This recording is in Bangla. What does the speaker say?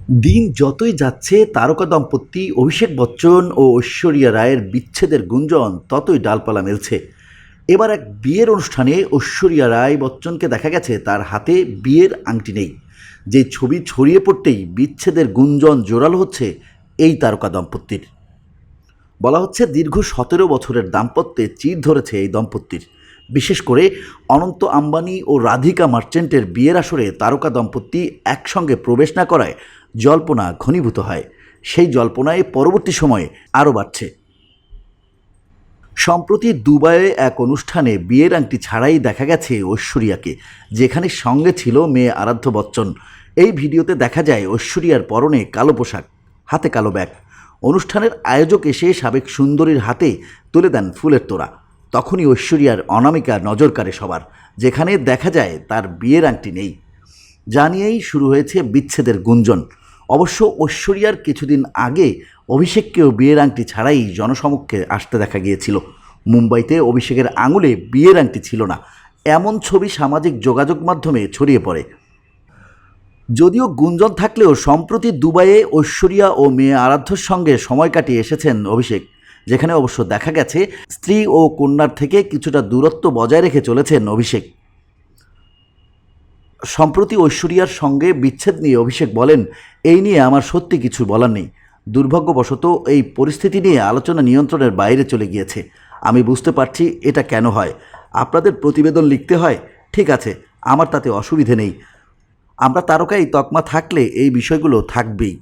দিন যতই যাচ্ছে তারকা দম্পতি অভিষেক বচ্চন ও ঐশ্বরিয়া রায়ের বিচ্ছেদের গুঞ্জন ততই ডালপালা মেলছে। এবার এক বিয়ের অনুষ্ঠানে ঐশ্বরিয়া রায় বচ্চনকে দেখা গেছে তার হাতে বিয়ের আংটি নেই। যে ছবি ছড়িয়ে পড়তেই বিচ্ছেদের গুঞ্জন জোরালো হচ্ছে এই তারকা দম্পতির। বলা হচ্ছে দীর্ঘ 17 বছরের দাম্পত্যে চির ধরেছে এই দম্পতির। বিশেষ করে অনন্ত আম্বানি ও রাধিকা মার্চেন্টের বিয়ের আসরে তারকা দম্পতি একসঙ্গে প্রবেশ না করায় জল্পনা ঘনীভূত হয়। সেই জল্পনায় পরবর্তী সময়ে আরও বাড়ছে। সম্প্রতি দুবাইয়ে এক অনুষ্ঠানে বিয়ের আংটি ছাড়াই দেখা গেছে ঐশ্বরিয়াকে, যেখানে সঙ্গে ছিল মেয়ে আরাধ্য বচ্চন। এই ভিডিওতে দেখা যায় ঐশ্বরিয়ার পরনে কালো পোশাক, হাতে কালো ব্যাগ। অনুষ্ঠানের আয়োজক এসে সাবেক সুন্দরীর হাতে তুলে দেন ফুলের তোড়া। তখনই ঐশ্বরিয়ার অনামিকা নজর কাড়ে সবার, যেখানে দেখা যায় তার বিয়ের আংটি নেই। যা নিয়েই শুরু হয়েছে বিচ্ছেদের গুঞ্জন। অবশ্য ঐশ্বরিয়ার কিছুদিন আগে অভিষেককেও বিয়ের আংটি ছাড়াই জনসমক্ষে আসতে দেখা গিয়েছিল। মুম্বাইতে অভিষেকের আঙুলে বিয়ের আংটি ছিল না, এমন ছবি সামাজিক যোগাযোগ মাধ্যমে ছড়িয়ে পড়ে। যদিও গুঞ্জন থাকলেও সম্প্রতি দুবাইয়ে ঐশ্বরিয়া ও মেয়ে আরাধ্যর সঙ্গে সময় কাটিয়ে এসেছেন অভিষেক, যেখানে অবশ্য দেখা গেছে স্ত্রী ও কন্যার থেকে কিছুটা দূরত্ব বজায় রেখে চলেছেন অভিষেক। সম্প্রতি ঐশ্বরিয়ার সঙ্গে বিচ্ছেদ নিয়ে অভিষেক বলেন, এই নিয়ে আমার সত্যি কিছু বলার নেই। দুর্ভাগ্যবশত এই পরিস্থিতি নিয়ে আলোচনা নিয়ন্ত্রণের বাইরে চলে গিয়েছে। আমি বুঝতে পারছি এটা কেন হয়। আপনাদের প্রতিবেদন লিখতে হয়, ঠিক আছে, আমার তাতে অসুবিধে নেই। আমরা তারকাই তকমা থাকলে এই বিষয়গুলো থাকবেই।